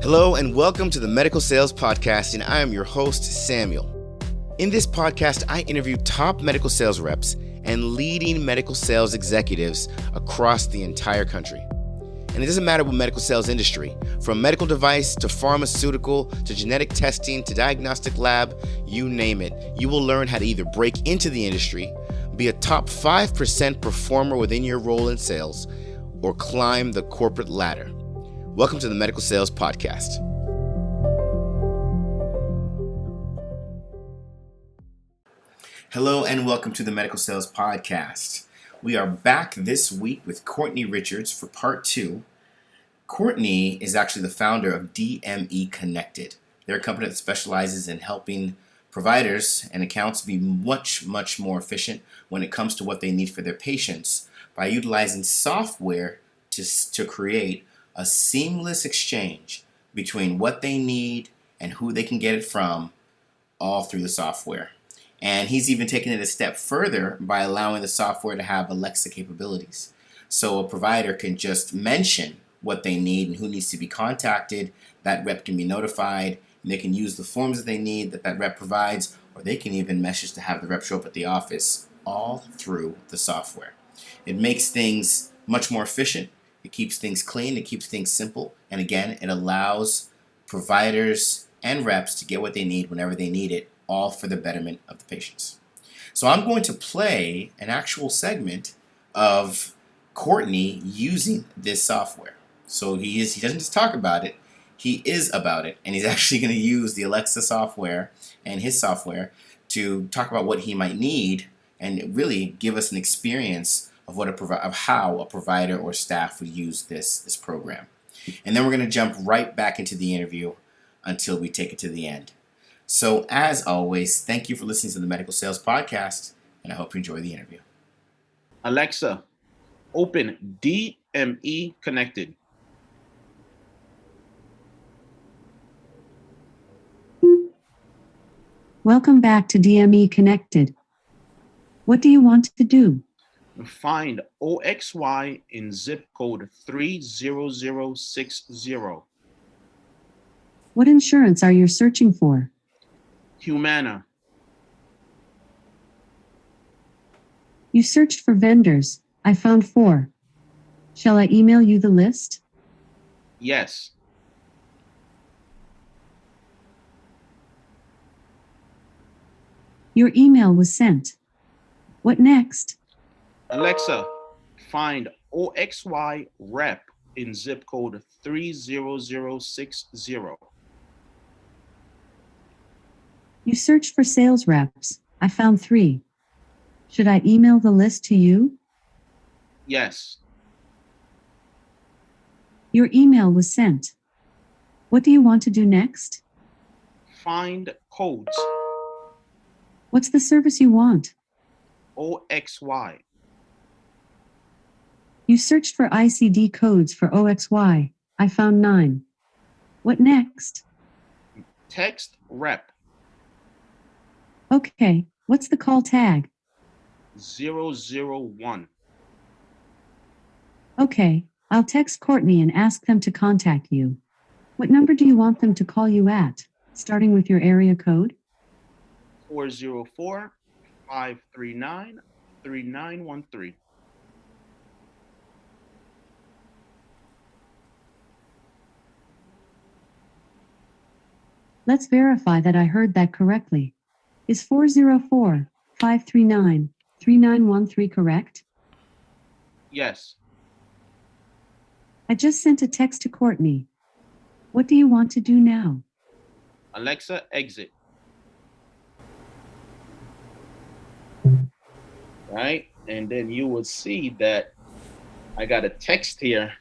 Hello and welcome to the Medical Sales Podcast, and I am your host, Samuel. In this podcast, I interview top medical sales reps and leading medical sales executives across the entire country. And it doesn't matter what medical sales industry, from medical device to pharmaceutical to genetic testing to diagnostic lab, you name it. You will learn how to either break into the industry, be a top 5% performer within your role in sales, or climb the corporate ladder. Welcome to the Medical Sales Podcast. Hello and welcome to the Medical Sales Podcast. We are back this week with Courtney Richards for part 2. Courtney is actually the founder of DMEconnected. They're a company that specializes in helping providers and accounts be much more efficient when it comes to what they need for their patients by utilizing software to create a seamless exchange between what they need and who they can get it from, all through the software. And he's even taken it a step further by allowing the software to have Alexa capabilities. So a provider can just mention what they need and who needs to be contacted. That rep can be notified, and they can use the forms that they need that rep provides, or they can even message to have the rep show up at the office, all through the software. It makes things much more efficient. It keeps things clean, it keeps things simple, and again, it allows providers and reps to get what they need whenever they need it, all for the betterment of the patients. So I'm going to play an actual segment of Courtney using this software. So he doesn't just talk about it, he is about it, and he's actually going to use the Alexa software and his software to talk about what he might need and really give us an experience of how a provider or staff would use this program. And then we're going to jump right back into the interview until we take it to the end. So as always, thank you for listening to the Medical Sales Podcast, and I hope you enjoy the interview. Alexa, open DMEconnected. Welcome back to DMEconnected. What do you want to do? Find OXY in zip code 30060. What insurance are you searching for? Humana. You searched for vendors. I found 4. Shall I email you the list? Yes. Your email was sent. What next? Alexa, find OXY rep in zip code 30060. You searched for sales reps. I found 3. Should I email the list to you? Yes. Your email was sent. What do you want to do next? Find codes. What's the service you want? OXY. You searched for ICD codes for OXY. I found 9. What next? Text rep. Okay, what's the call tag? 001. Okay, I'll text Courtney and ask them to contact you. What number do you want them to call you at, starting with your area code? 404-539-3913. Let's verify that I heard that correctly. Is 404-539-3913 correct? Yes. I just sent a text to Courtney. What do you want to do now? Alexa, exit. Right? And then you will see that I got a text here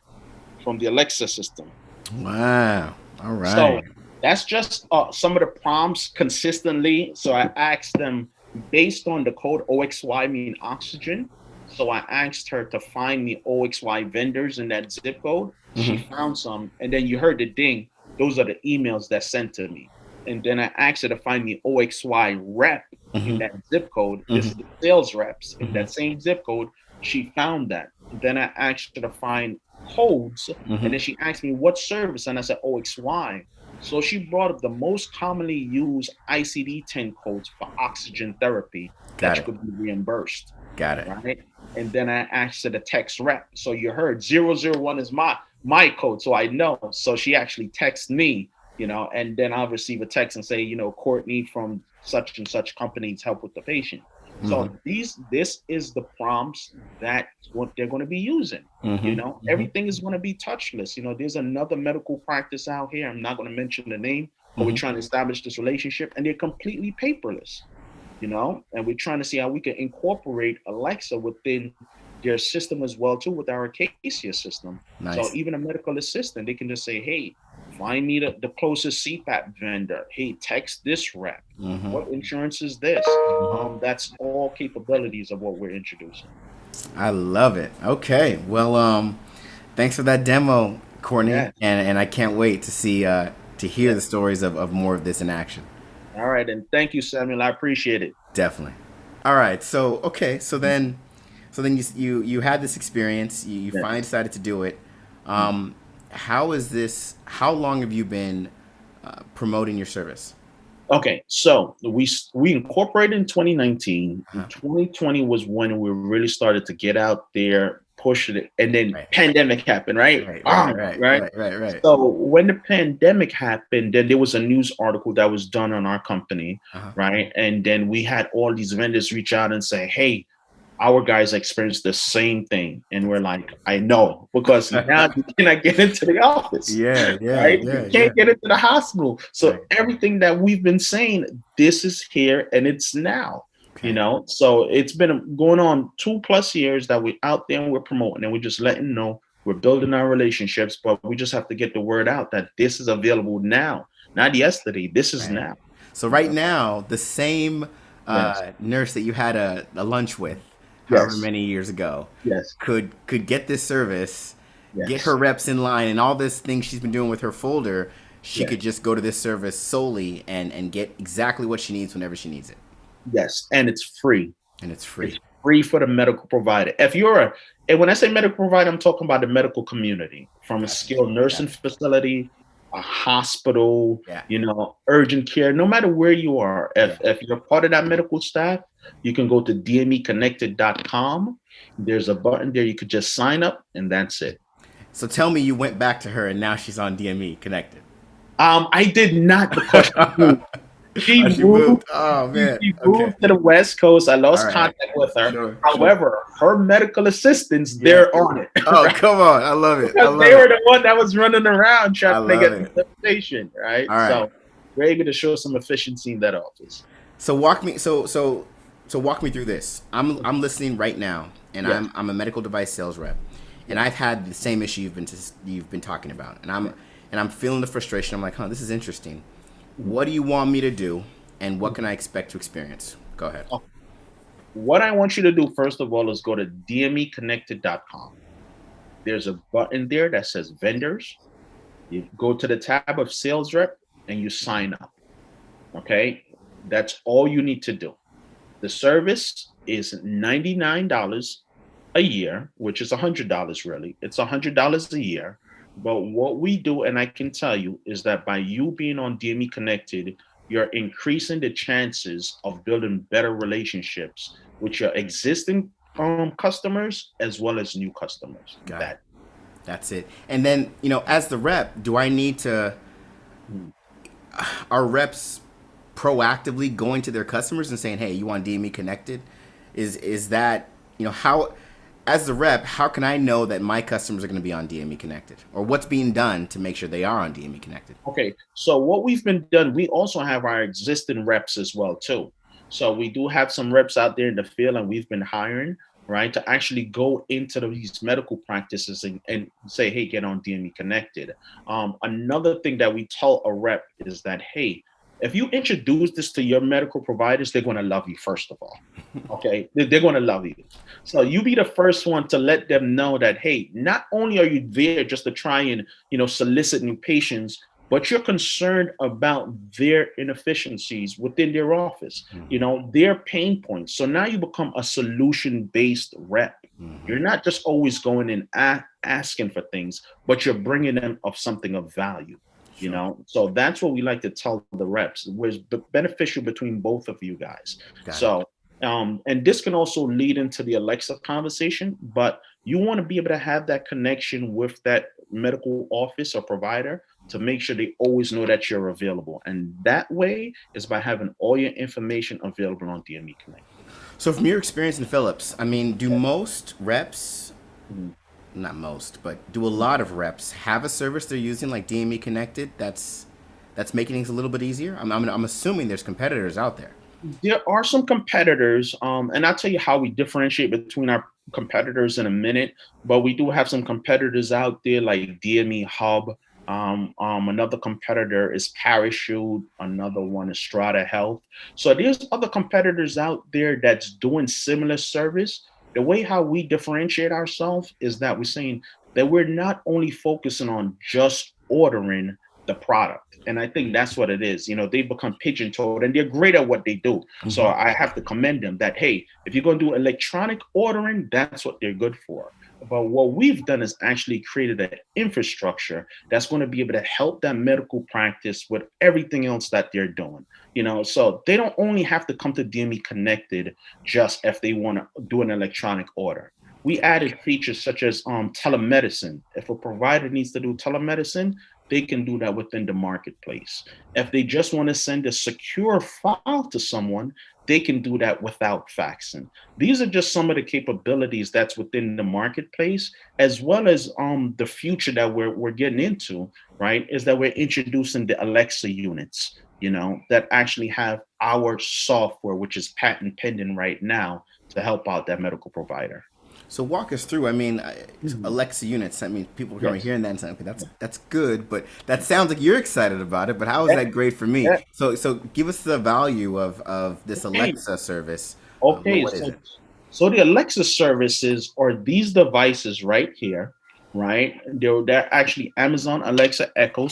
from the Alexa system. Wow. All right. So that's just some of the prompts consistently. So I asked them based on the code OXY mean oxygen. So I asked her to find me OXY vendors in that zip code. She found some. And then you heard the ding. Those are the emails that sent to me. And then I asked her to find me OXY rep in that zip code. This is the sales reps in that same zip code. She found that. Then I asked her to find codes, Mhm. and then she asked me what service, and I said OXY. So she brought up the most commonly used ICD-10 codes for oxygen therapy Got that it. could be reimbursed, Got it. right? And then I asked her the text rep. So you heard 001 is my code, so I know. So she actually texts me, and then I'll receive a text and say, Courtney from such and such companies help with the patient. So this is the prompts that what they're going to be using. Everything is going to be touchless. There's another medical practice out here. I'm not going to mention the name, but we're trying to establish this relationship, and they're completely paperless. And we're trying to see how we can incorporate Alexa within their system as well too, with our Acacia system. Nice. So even a medical assistant, they can just say, hey, find me the closest CPAP vendor. Hey, text this rep. What insurance is this? That's all capabilities of what we're introducing. I love it. Okay. Well, thanks for that demo, Courtney. Yeah. And I can't wait to see to hear the stories of more of this in action. All right, and thank you, Samuel. I appreciate it. Definitely. All right. So okay. So then you had this experience. You finally decided to do it. How long have you been promoting your service? Okay, so we incorporated in 2019. 2020 was when we really started to get out there, push it, and then pandemic happened, right? Right. So when the pandemic happened, then there was a news article that was done on our company, right? And then we had all these vendors reach out and say, hey, our guys experienced the same thing. And we're like, I know, because now you cannot get into the office. Right? You can't get into the hospital. So everything that we've been saying, this is here and it's now. So it's been going on 2+ years that we're out there and we're promoting, and we're just letting know we're building our relationships, but we just have to get the word out that this is available now, not yesterday. This is now. So right now, the same nurse that you had a lunch with however many years ago could get this service, get her reps in line, and all this thing she's been doing with her folder, she could just go to this service solely and get exactly what she needs whenever she needs it. Yes, and it's free. It's free for the medical provider. And when I say medical provider, I'm talking about the medical community, from a skilled nursing facility, a hospital, urgent care, no matter where you are. If you're part of that medical staff, you can go to DMEconnected.com. There's a button there. You could just sign up, and that's it. So tell me you went back to her and now she's on DME Connected. I did not, because she moved. Oh man, she moved to the West Coast. I lost contact with her. However, her medical assistants, they're on it. Oh, come on. I love it. Because they were the one that was running around trying to get the patient, right? So we're able to show some efficiency in that office. So walk me through this. I'm listening right now, and I'm a medical device sales rep, and I've had the same issue you've been talking about, and I'm feeling the frustration. I'm like, this is interesting. What do you want me to do, and what can I expect to experience? Go ahead. What I want you to do, first of all, is go to DMEconnected.com. There's a button there that says vendors. You go to the tab of sales rep and you sign up. Okay? That's all you need to do. The service is $99 a year, which is $100 really. It's $100 a year. But what we do, and I can tell you, is that by you being on DME Connected, you're increasing the chances of building better relationships with your existing customers as well as new customers. That's it. And then, as the rep, do I need to, are reps proactively going to their customers and saying, hey, you want DME Connected? Is that, how, as the rep, how can I know that my customers are going to be on DME Connected, or what's being done to make sure they are on DME Connected? Okay, so what we've been done, we also have our existing reps as well too. So we do have some reps out there in the field, and we've been hiring, right, to actually go into these medical practices and say, hey, get on DME Connected. Another thing that we tell a rep is that, hey, if you introduce this to your medical providers, they're going to love you, first of all. Okay, they're going to love you. So you be the first one to let them know that, hey, not only are you there just to try and, solicit new patients, but you're concerned about their inefficiencies within their office, their pain points. So now you become a solution-based rep. You're not just always going in asking for things, but you're bringing them of something of value. You know, so that's what we like to tell the reps, was beneficial between both of you guys. So and this can also lead into the Alexa conversation, but you want to be able to have that connection with that medical office or provider to make sure they always know that you're available. And that way is by having all your information available on DME Connect. So from your experience in Philips, I mean, do most reps, not most, but do a lot of reps have a service they're using like DME Connected that's making things a little bit easier? I'm assuming there's competitors out there. There are some competitors, and I'll tell you how we differentiate between our competitors in a minute, but we do have some competitors out there like DME Hub. Another competitor is Parachute. Another one is Strata Health. So there's other competitors out there that's doing similar service. The way how we differentiate ourselves is that we're saying that we're not only focusing on just ordering the product. And I think that's what it is. You know, they become pigeon-toed and they're great at what they do. So I have to commend them that, hey, if you're going to do electronic ordering, that's what they're good for. But what we've done is actually created an infrastructure that's going to be able to help that medical practice with everything else that they're doing. You know, so they don't only have to come to DME Connected just if they want to do an electronic order. We added features such as telemedicine. If a provider needs to do telemedicine, they can do that within the marketplace. If they just want to send a secure file to someone, they can do that without faxing. These are just some of the capabilities that's within the marketplace, as well as the future that we're getting into, right? Is that we're introducing the Alexa units, you know, that actually have our software, which is patent pending right now, to help out that medical provider. So walk us through. I mean, Alexa units. I mean, people are hearing that and saying, "Okay, that's good," but that sounds like you're excited about it. But how is that great for me? So give us the value of this Alexa service. Okay, so the Alexa services are these devices right here, right? They're actually Amazon Alexa Echo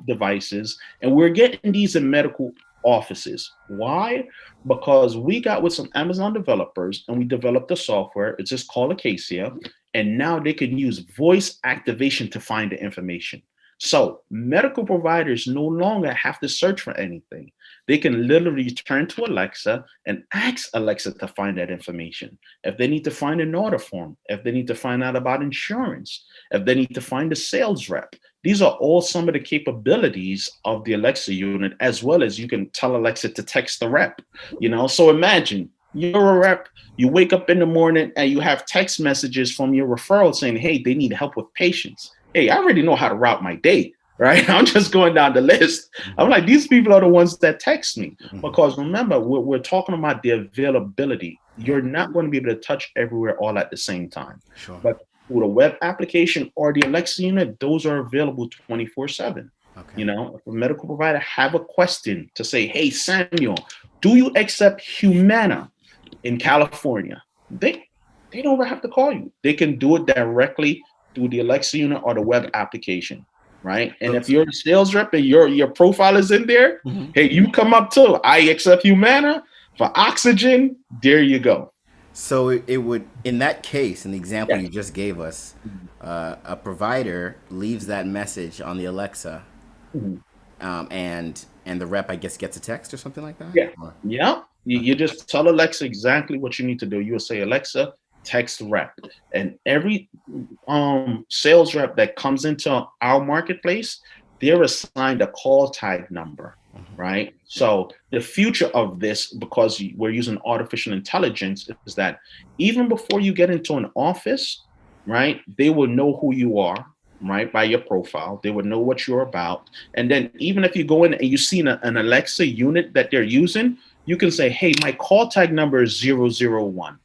devices, and we're getting these in medical offices. Why? Because we got with some Amazon developers and we developed the software. It's just called Acacia, and now they can use voice activation to find the information. So medical providers no longer have to search for anything. They can literally turn to Alexa and ask Alexa to find that information. If they need to find an order form, if they need to find out about insurance, if they need to find a sales rep, these are all some of the capabilities of the Alexa unit, as well as you can tell Alexa to text the rep. You know, so imagine you're a rep, you wake up in the morning and you have text messages from your referral saying, hey, they need help with patients. Hey, I already know how to route my day, right? I'm just going down the list. I'm like, these people are the ones that text me. Because remember, we're talking about the availability. You're not going to be able to touch everywhere all at the same time. Sure. But through the web application or the Alexa unit, those are available 24/7. Okay. You know, if a medical provider have a question to say, hey, Samuel, do you accept Humana in California? They don't have to call you. They can do it directly through the Alexa unit or the web application, right? And if you're a sales rep and your profile is in there, hey, you come up too. I accept Humana for oxygen. There you go. So it would, in that case, in the example you just gave us, a provider leaves that message on the Alexa, and the rep, I guess, gets a text or something like that? Yeah. You just tell Alexa exactly what you need to do. You will say, Alexa, text rep. And every sales rep that comes into our marketplace, they're assigned a call tag number, right? So the future of this, because we're using artificial intelligence, is that even before you get into an office, right, they will know who you are, right, by your profile. They would know what you're about. And then even if you go in and you see an Alexa unit that they're using, you can say, hey, my call tag number is 001.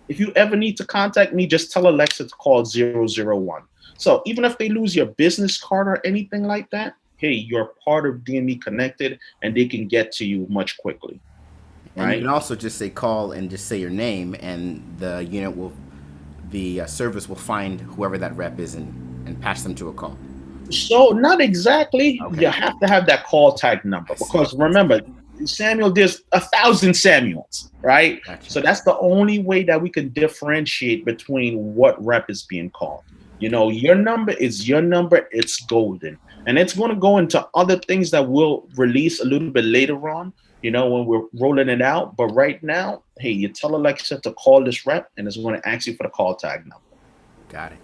If you ever need to contact me, just tell Alexa to call 001. So even if they lose your business card or anything like that, hey, you're part of DME Connected and they can get to you much quickly. Right? And you can also just say call and just say your name, and the unit the service will find whoever that rep is and patch them to a call. So not exactly. Okay. You have to have that call tag number because remember, Samuel, there's 1,000 Samuels, right? Gotcha. So that's the only way that we can differentiate between what rep is being called. Your number is your number. It's golden. And it's going to go into other things that we'll release a little bit later on, when we're rolling it out. But right now, hey, you tell Alexa to call this rep, and it's going to ask you for the call tag number. Got it.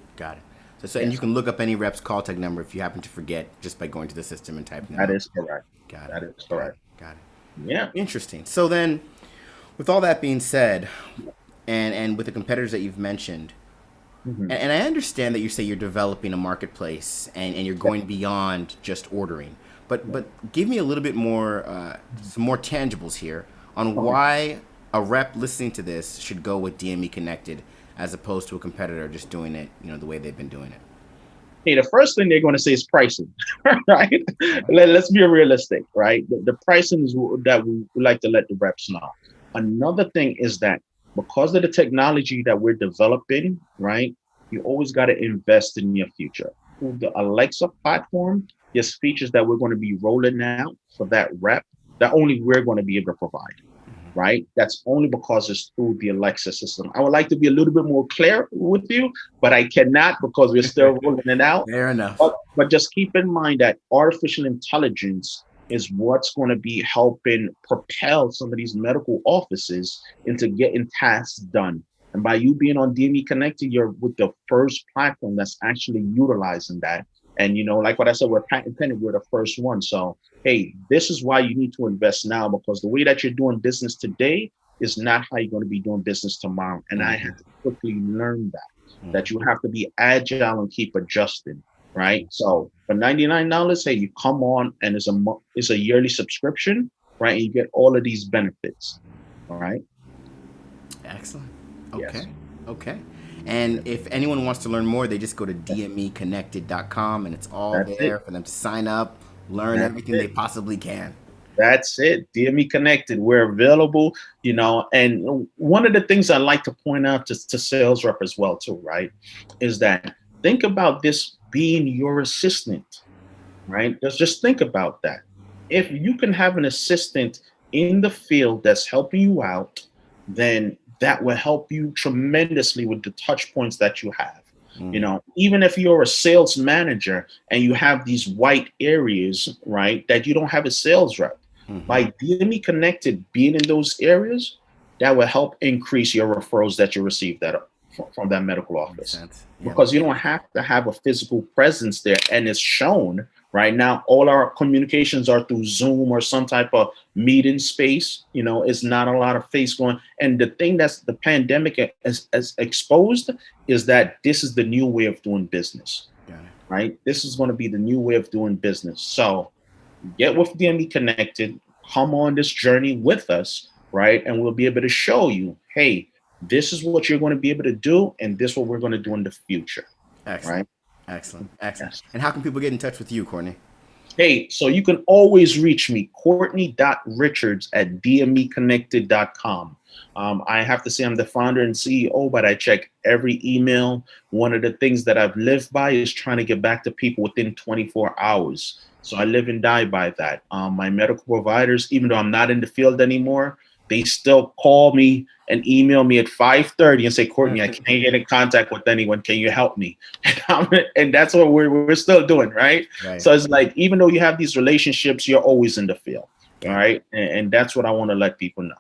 So and you can look up any rep's call tag number if you happen to forget just by going to the system and typing it. That is correct. Got it. That is correct. Got it. Yeah. Interesting. So then, with all that being said, and with the competitors that you've mentioned, and I understand that you say you're developing a marketplace and you're going beyond just ordering, but give me a little bit more, some more tangibles here on why a rep listening to this should go with DME Connected as opposed to a competitor just doing it, the way they've been doing it. Hey, the first thing they're going to say is pricing, right? Let's be realistic, right? The pricing is that we like to let the reps know. Another thing is that because of the technology that we're developing, right, you always got to invest in your future. Through the Alexa platform, there's features that we're going to be rolling out for that rep that only we're going to be able to provide, right? That's only because it's through the Alexa system. I would like to be a little bit more clear with you, but I cannot because we're still rolling it out. Fair enough. But just keep in mind that artificial intelligence is what's going to be helping propel some of these medical offices into getting tasks done. And by you being on DME Connected, you're with the first platform that's actually utilizing that. And, like what I said, we're patent pending, we're the first one. So, hey, this is why you need to invest now, because the way that you're doing business today is not how you're going to be doing business tomorrow. And I had to quickly learn that you have to be agile and keep adjusting. Right. So for $99, hey, you come on and it's a yearly subscription, right? And you get all of these benefits. All right. Excellent. Okay. Yes. Okay. And if anyone wants to learn more, they just go to DMEconnected.com and it's all there for them to sign up, learn everything they possibly can. That's it. DME Connected. We're available, and one of the things I like to point out to sales rep as well, too, right, is that think about this being your assistant, right? Just think about that. If you can have an assistant in the field that's helping you out, then that will help you tremendously with the touch points that you have. Even if you're a sales manager and you have these white areas, right, that you don't have a sales rep, by DME Connected being in those areas, that will help increase your referrals that you receive from that medical office. Because you don't have to have a physical presence there, and it's shown. Right now, all our communications are through Zoom or some type of meeting space. It's not a lot of face going. And the thing that's the pandemic has exposed is that this is the new way of doing business. Right? This is going to be the new way of doing business. So get with DME Connected, come on this journey with us, right? And we'll be able to show you, hey, this is what you're going to be able to do, and this is what we're going to do in the future. Excellent. Right? Excellent. Yes. And how can people get in touch with you, Courtney? Hey, so you can always reach me, Courtney.Richards@DMEconnected.com. I have to say I'm the founder and CEO, but I check every email. One of the things that I've lived by is trying to get back to people within 24 hours. So I live and die by that. My medical providers, even though I'm not in the field anymore, they still call me and email me at 5:30 and say, Courtney, I can't get in contact with anyone. Can you help me? And that's what we're still doing, right? So it's like, even though you have these relationships, you're always in the field, all right? And that's what I want to let people know.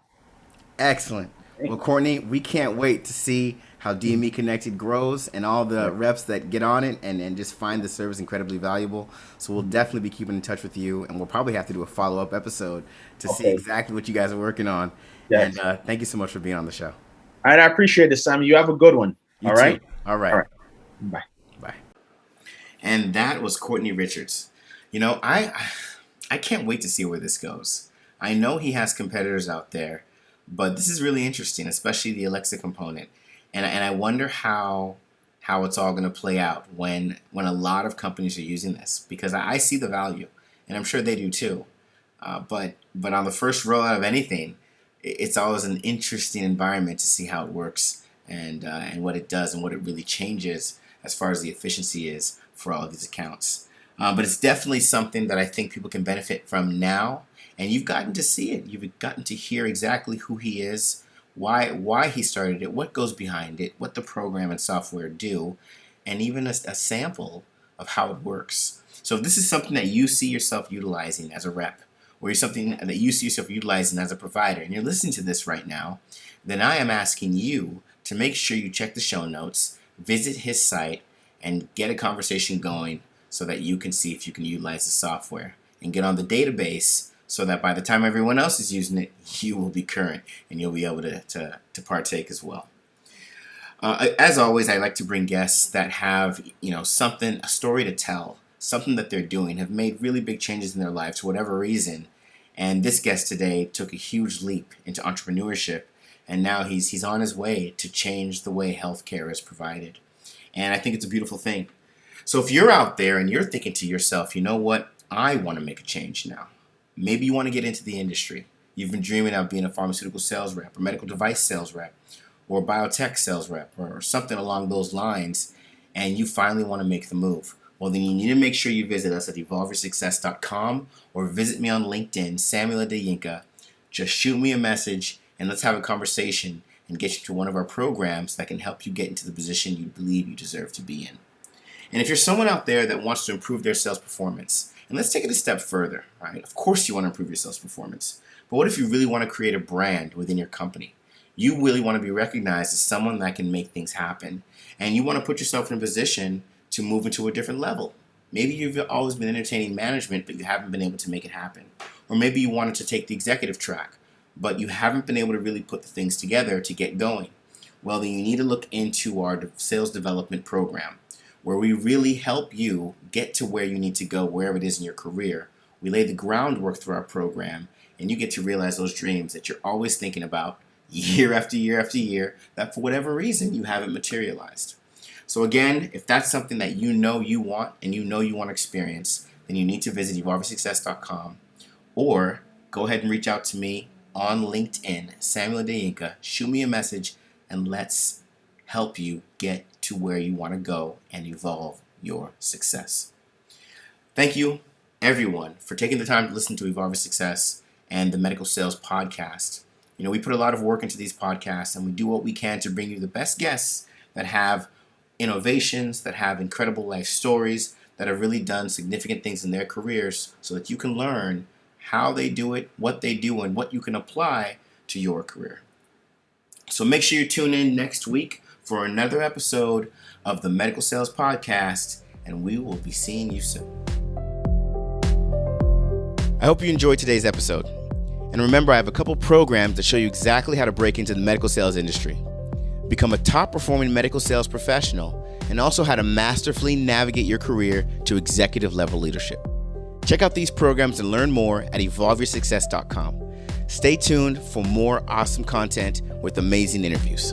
Excellent. Well, Courtney, we can't wait to see how DME Connected grows and all the reps that get on it and just find the service incredibly valuable. So we'll definitely be keeping in touch with you, and we'll probably have to do a follow-up episode to see exactly what you guys are working on. Yes. And thank you so much for being on the show. All right, I appreciate it, Sam. You have a good one. You all too. right? All right. All right. Bye. Bye. And that was Courtney Richards. I can't wait to see where this goes. I know he has competitors out there, but this is really interesting, especially the Alexa component. And I wonder how it's all going to play out when a lot of companies are using this, because I see the value, and I'm sure they do too. But on the first rollout of anything, it's always an interesting environment to see how it works and what it does and what it really changes as far as the efficiency is for all of these accounts. But it's definitely something that I think people can benefit from now And you've gotten to see it. You've gotten to hear exactly who he is, why he started it, what goes behind it, what the program and software do, and even a sample of how it works. So if this is something that you see yourself utilizing as a rep, or something that you see yourself utilizing as a provider, and you're listening to this right now, then I am asking you to make sure you check the show notes, visit his site, and get a conversation going so that you can see if you can utilize the software and get on the database so that by the time everyone else is using it, you will be current and you'll be able to partake as well. As always, I like to bring guests that have, something, a story to tell, something that they're doing, have made really big changes in their lives for whatever reason. And this guest today took a huge leap into entrepreneurship, and now he's on his way to change the way healthcare is provided. And I think it's a beautiful thing. So if you're out there and you're thinking to yourself, you know what, I want to make a change now. Maybe you want to get into the industry. You've been dreaming of being a pharmaceutical sales rep, or medical device sales rep, or biotech sales rep, or something along those lines, and you finally want to make the move. Well, then you need to make sure you visit us at evolveyoursuccess.com or visit me on LinkedIn, Samuel Adeyinka. Just shoot me a message and let's have a conversation and get you to one of our programs that can help you get into the position you believe you deserve to be in. And if you're someone out there that wants to improve their sales performance, and let's take it a step further, right? Of course you want to improve your sales performance, but what if you really want to create a brand within your company? You really want to be recognized as someone that can make things happen, and you want to put yourself in a position to move into a different level. Maybe you've always been entertaining management, but you haven't been able to make it happen. Or maybe you wanted to take the executive track, but you haven't been able to really put the things together to get going. Well, then you need to look into our sales development program, where we really help you get to where you need to go, wherever it is in your career. We lay the groundwork through our program, and you get to realize those dreams that you're always thinking about year after year after year, that for whatever reason you haven't materialized. So again, if that's something that you know you want and you know you want to experience, then you need to visit evolveyoursuccess.com or go ahead and reach out to me on LinkedIn, Samuel Adeyinka. Shoot me a message and let's help you get to where you want to go and evolve your success. Thank you, everyone, for taking the time to listen to Evolve Your Success and the Medical Sales Podcast. We put a lot of work into these podcasts, and we do what we can to bring you the best guests that have innovations, that have incredible life stories, that have really done significant things in their careers so that you can learn how they do it, what they do, and what you can apply to your career. So make sure you tune in next week for another episode of the Medical Sales Podcast, and we will be seeing you soon. I hope you enjoyed today's episode. And remember, I have a couple programs that show you exactly how to break into the medical sales industry, become a top-performing medical sales professional, and also how to masterfully navigate your career to executive-level leadership. Check out these programs and learn more at evolveyoursuccess.com. Stay tuned for more awesome content with amazing interviews.